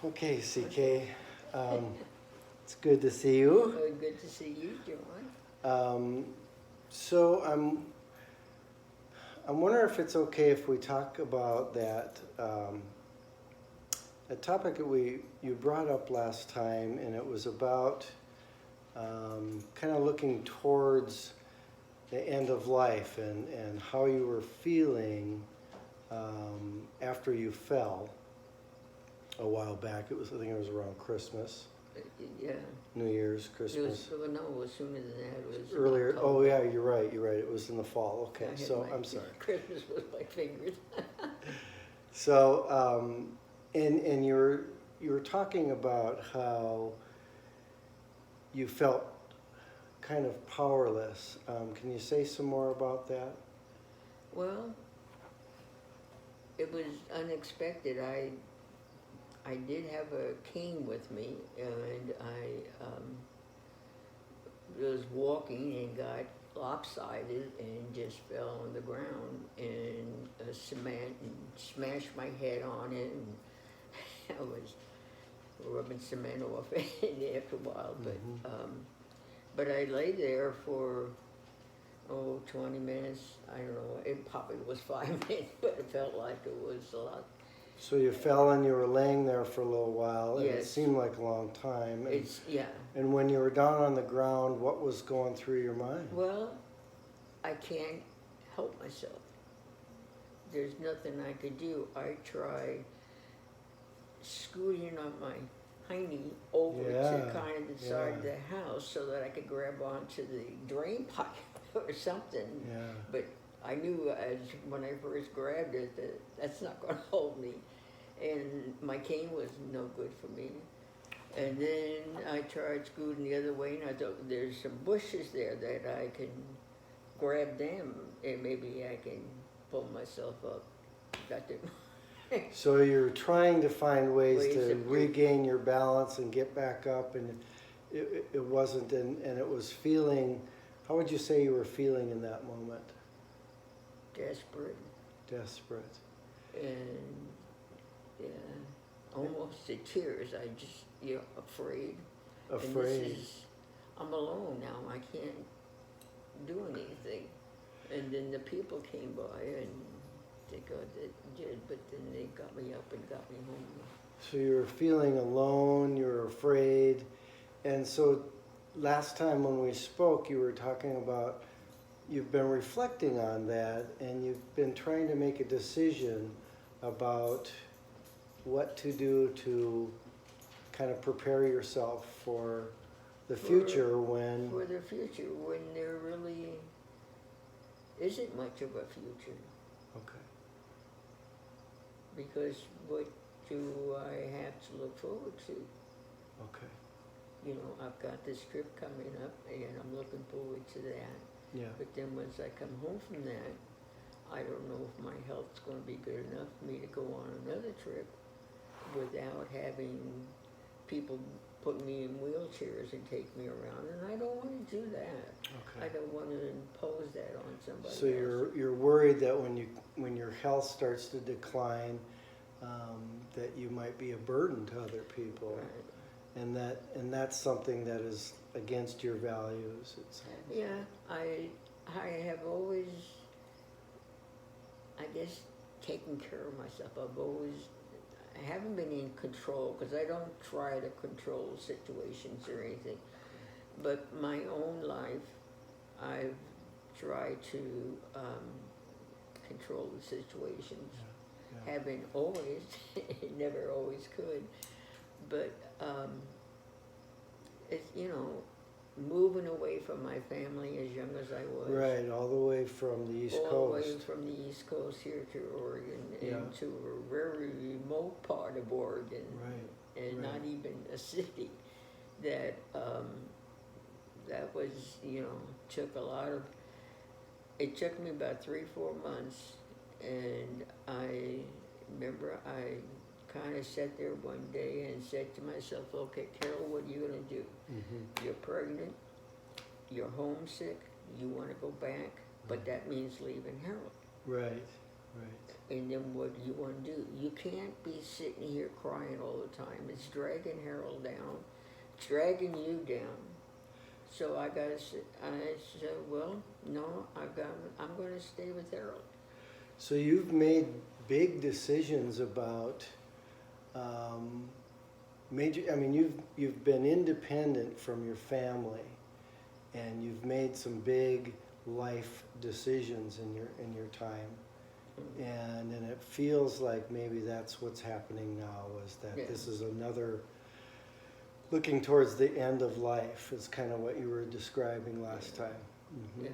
Okay, CK. It's good to see you. Good to see you, John. So I'm wondering if it's okay if we talk about that a topic that you brought up last time, and it was about kind of looking towards the end of life and how you were feeling after you fell a while back. I think it was around Christmas. Yeah. New Year's, It Christmas. was, no, it was sooner than that. It was Earlier. October. Oh yeah, you're right. It was in the fall. Okay, I had so my- I'm sorry. Christmas was my fingers. So and you were talking about how you felt kind of powerless. Can you say some more about that? Well, it was unexpected. I did have a cane with me, and I was walking and got lopsided and just fell on the ground and cement and smashed my head on it, and I was rubbing cement off it after a while. But I lay there for 20 minutes. I don't know. It probably was 5 minutes, but it felt like it was a lot. So you fell and you were laying there for a little while, and it Yes. seemed like a long time. And, Yeah. and when you were down on the ground, what was going through your mind? Well, I can't help myself. There's nothing I could do. I tried scooting on my hiney over to kind of the side of the house so that I could grab onto the drain pipe or something. Yeah. But I knew when I first grabbed it that that's not going to hold me. And my cane was no good for me. And then I tried scooting the other way, and I thought there's some bushes there that I can grab them, and maybe I can pull myself up. That didn't. So you're trying to find ways Ways to of- regain your balance and get back up, and it wasn't, and it was feeling, how would you say you were feeling in that moment? Desperate Desperate. and almost to tears. I just afraid. And Afraid. I'm alone now. I can't do anything. And then the people came by and they did, but then they got me up and got me home. So you were feeling alone, you were afraid, and so last time when we spoke, you were talking about you've been reflecting on that, and you've been trying to make a decision about what to do to kind of prepare yourself for the future when... For the future, when there really isn't much of a future. Okay. Because what do I have to look forward to? Okay. You know, I've got this trip coming up, and I'm looking forward to that. Yeah. But then once I come home from that, I don't know if my health's going to be good enough for me to go on another trip without having people put me in wheelchairs and take me around, and I don't want to do that. Okay. I don't want to impose that on somebody So else. you're worried that when your health starts to decline, that you might be a burden to other people, Right. and that's something that is against your values. It sounds. Yeah, I have always, I guess, taken care of myself. I haven't been in control, because I don't try to control situations or anything. But my own life, I've tried to control the situations. Yeah. Haven't always, never always could. But it's, moving away from my family as young as I was. Right, all the way from the East All the way Coast. from the East Coast here to Oregon, Yeah. into a very remote part of Oregon, Right. and right. not even a city. That was, took a lot of. It took me about 3-4 months, and I remember I kind of sat there one day and said to myself, "Okay, Carol, what are you gonna do? Mm-hmm. You're pregnant, you're homesick, you want to go back, but that means leaving Harold." Right, Right. And then what do you want to do? You can't be sitting here crying all the time. It's dragging Harold down, it's dragging you down. So I said, well, no, I'm going to stay with Harold. So you've made big decisions about you've been independent from your family, and you've made some big life decisions in your time. And it feels like maybe that's what's happening now, is that Yeah. this is another, looking towards the end of life is kind of what you were describing last time. Mm-hmm. Yeah.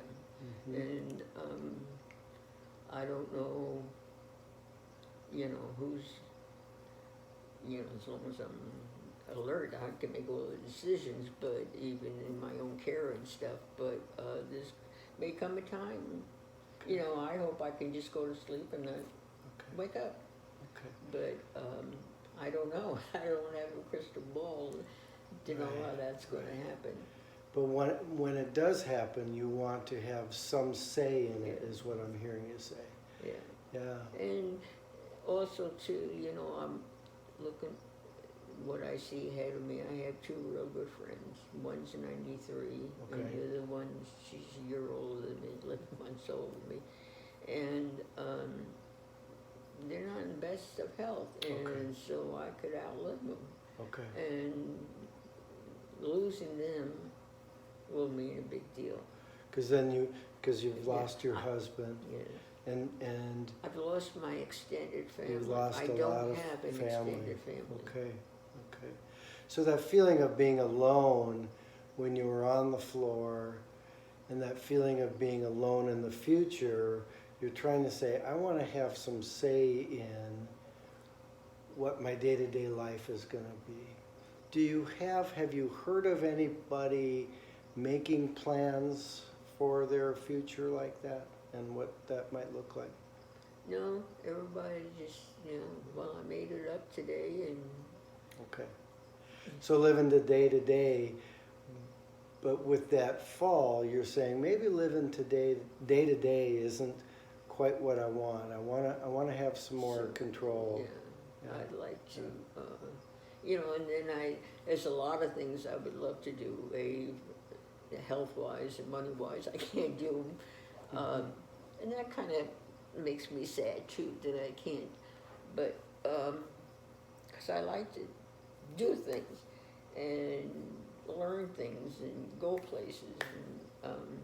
Mm-hmm. And I don't know, who's, as long as I'm alert, I can make all the decisions, but even in my own care and stuff, but this may come a time, I hope I can just go to sleep and not Okay. wake up. Okay. But I don't know. I don't have a crystal ball to know how Right, that's going right. to happen. But when it does happen, you want to have some say in it, Yeah. is what I'm hearing you say. Yeah. Yeah. And also too, I'm looking what I see ahead of me. I have two real good friends. One's 93, Okay. and the other one, she's a year older than me, 11 months older than me. And they're not in the best of health, and Okay. so I could outlive them. Okay. And losing them will mean a big deal. Because you've Yeah. lost your husband, Yeah. and I've lost my extended family. you've lost I a don't lot of have an family. extended family. Okay. Okay. So that feeling of being alone when you were on the floor, and that feeling of being alone in the future, you're trying to say, I want to have some say in what my day-to-day life is going to be. Have you heard of anybody making plans for their future like that, and what that might look like? No, everybody just, well, I made it up today, and Okay. So living the day-to-day, but with that fall, you're saying maybe living day-to-day isn't quite what I want. I want to have some more control. yeah, Yeah. I'd like to, and then there's a lot of things I would love to do, health-wise and money-wise, I can't do. And that kind of makes me sad too, that I can't, but, because I like to do things and learn things and go places, and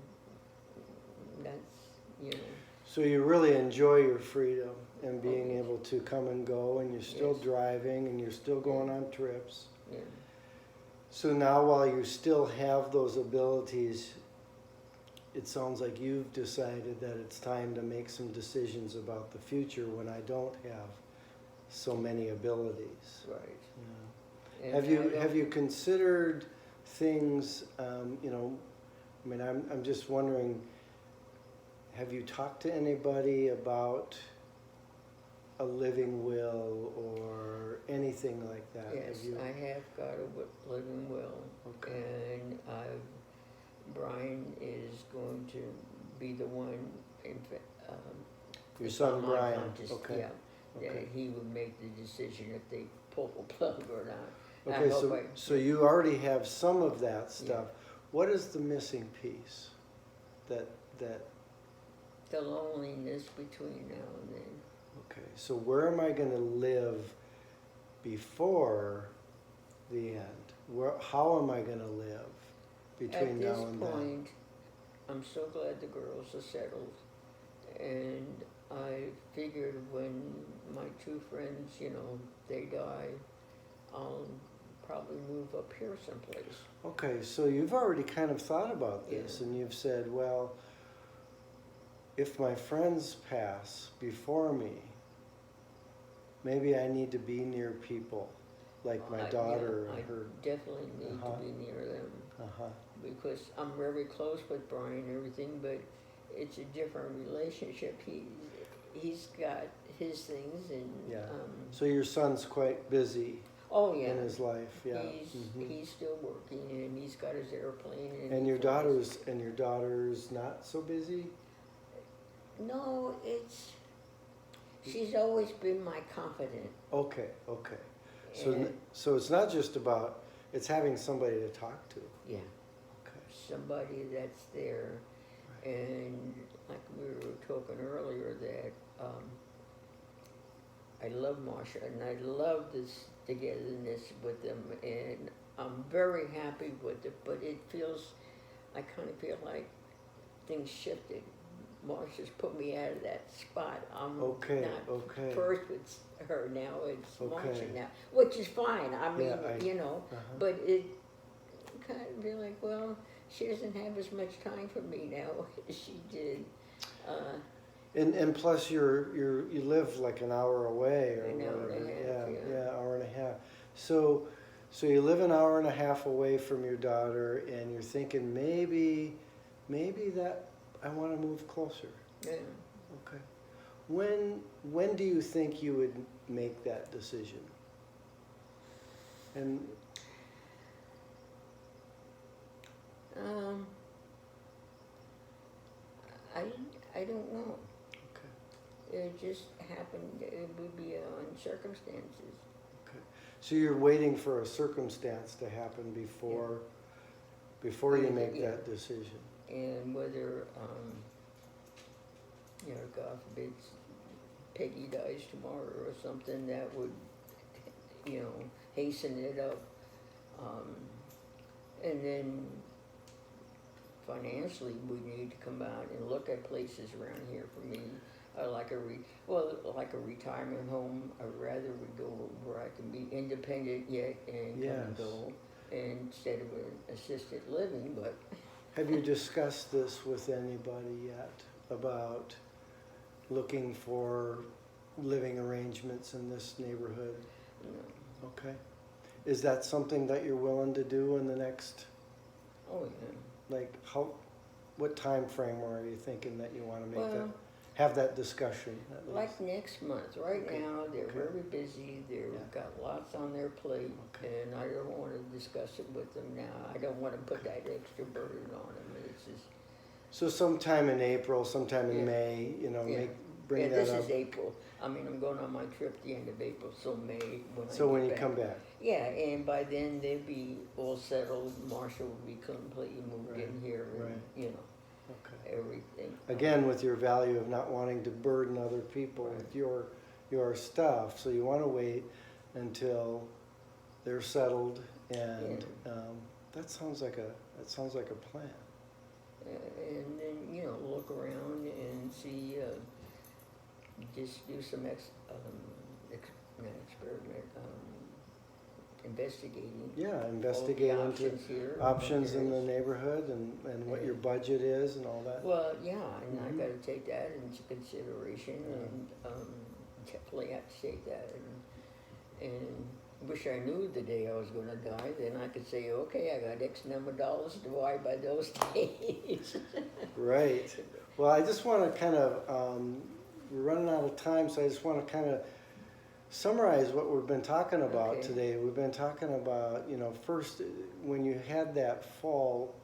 that's. So you really enjoy your freedom and being able to come and go, and you're still Yes. driving, and you're still going on trips. Yeah. So now, while you still have those abilities, it sounds like you've decided that it's time to make some decisions about the future when I don't have so many abilities. Right. Yeah. And Have you considered things? I'm just wondering. Have you talked to anybody about a living will or anything like that? Yes, I have got a living will, Okay. and Brian is going to be the one. Your it's son on my Brian. conscience, Okay. Yeah, Okay. he would make the decision if they pull the plug or not. Okay. I hope So you already have some of that stuff. What is the missing piece? That. The loneliness between now and then. Okay. So where am I going to live before the end? How am I going to live between now and At this then? point, I'm so glad the girls are settled, and I figured when my two friends, they die, I'll probably move up here someplace. Okay, so you've already kind of thought about this, Yeah. and you've said, well, if my friends pass before me, maybe I need to be near people, like my daughter I and her. definitely need Uh-huh. to be near them, Uh-huh. because I'm very close with Brian and everything, but it's a different relationship. He's got his things, and Yeah. So your son's quite busy oh yeah, in his life, yeah. he's still working, and he's got his airplane. And he your flies. daughter's not so busy? No, it's She's always been my confidant. Okay, okay. So, And- so it's not just about, it's having somebody to talk to. Yeah, Okay. somebody that's there. Right. And like we were talking earlier, that I love Marsha and I love this togetherness with them, and I'm very happy with it. But it feels, I kind of feel like things shifted. Marsha's put me out of that spot. I'm Okay, not okay. first with her now. It's Marsha Okay. now, which is fine. I mean, Yeah, you know, Uh-huh. but it kind of be like, well, she doesn't have as much time for me now as she did. And plus you live like an hour away or An hour and a whatever. half, Yeah, yeah. hour and a half. So you live an hour and a half away from your daughter, and you're thinking maybe that I want to move closer. Yeah. Okay. When do you think you would make that decision? And I don't know. okay. It just happened. It would be on circumstances. Okay. So you're waiting for a circumstance to happen before you make Yeah. that decision. And whether, you know, God forbid, Peggy dies tomorrow or something, that would, you know, hasten it up. And then financially, we need to come out and look at places around here for me. Like like a retirement home. I'd rather we go where I can be independent yet and come and Yes. go, instead of an assisted living. But Have you discussed this with anybody yet about looking for living arrangements in this neighborhood? you know, Okay. Is that something that you're willing to do in the next, oh yeah. like, what time frame are you thinking that you want to make that, Well, have that discussion at least? like next month. Right Okay. now, they're Okay. very busy. They've Yeah. got lots on their plate, Okay. and I don't want to discuss it with them now. I don't want to put that extra burden on them. It's just, So sometime in April, sometime in Yeah. May, you know, Yeah. bring yeah, that this up. is April. I mean, I'm going on my trip the end of April, so May when So I when get you back. come back. Yeah, and by then they'll be all settled. Marshall will be completely moved in Right, here, and right. you know, Okay. everything. Again, with your value of not wanting to burden other people with your stuff, so you want to wait until they're settled, and that sounds like a plan. And then, you know, look around and see, just do some not experiment, investigating. Yeah, all investigate the into options here. options in the There's- neighborhood and what your Yeah. budget is and all that. Well, yeah, and I Mhm. gotta take that into consideration, and definitely have to take that, and wish I knew the day I was gonna die, then I could say, okay, I got X number of dollars to buy by those days. Right. Well, I just want to kind of, we're running out of time, so I just want to kind of summarize what we've been talking about Okay. today. We've been talking about, you know, first, when you had that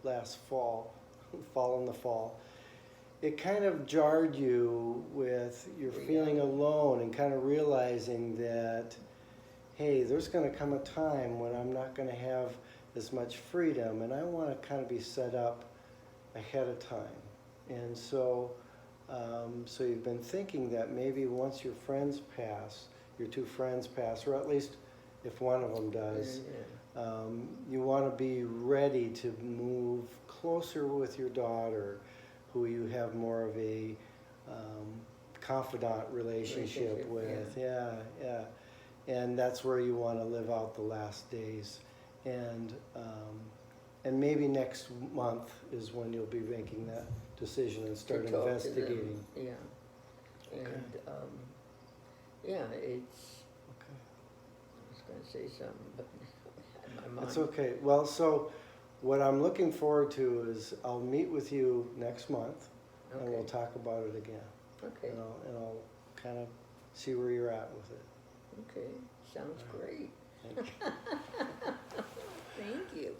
last fall in the fall, it kind of jarred you with your feeling alone and kind of realizing that, hey, there's going to come a time when I'm not going to have as much freedom, and I want to kind of be set up ahead of time. And so, so you've been thinking that maybe once your two friends pass, or at least if one of them does, you want to be ready to move closer with your daughter, who you have more of a confidant relationship with. Yeah, yeah. And that's where you want to live out the last days. And maybe next month is when you'll be making that decision and start To talk to them, investigating. yeah. And, yeah, it's, Okay. I was gonna say something, but my mind. That's okay. Well, so what I'm looking forward to is I'll meet with you next month, and we'll Okay. talk about it again. Okay, And I'll kind of see where you're at with it. okay, sounds great. Thank you. Thank you.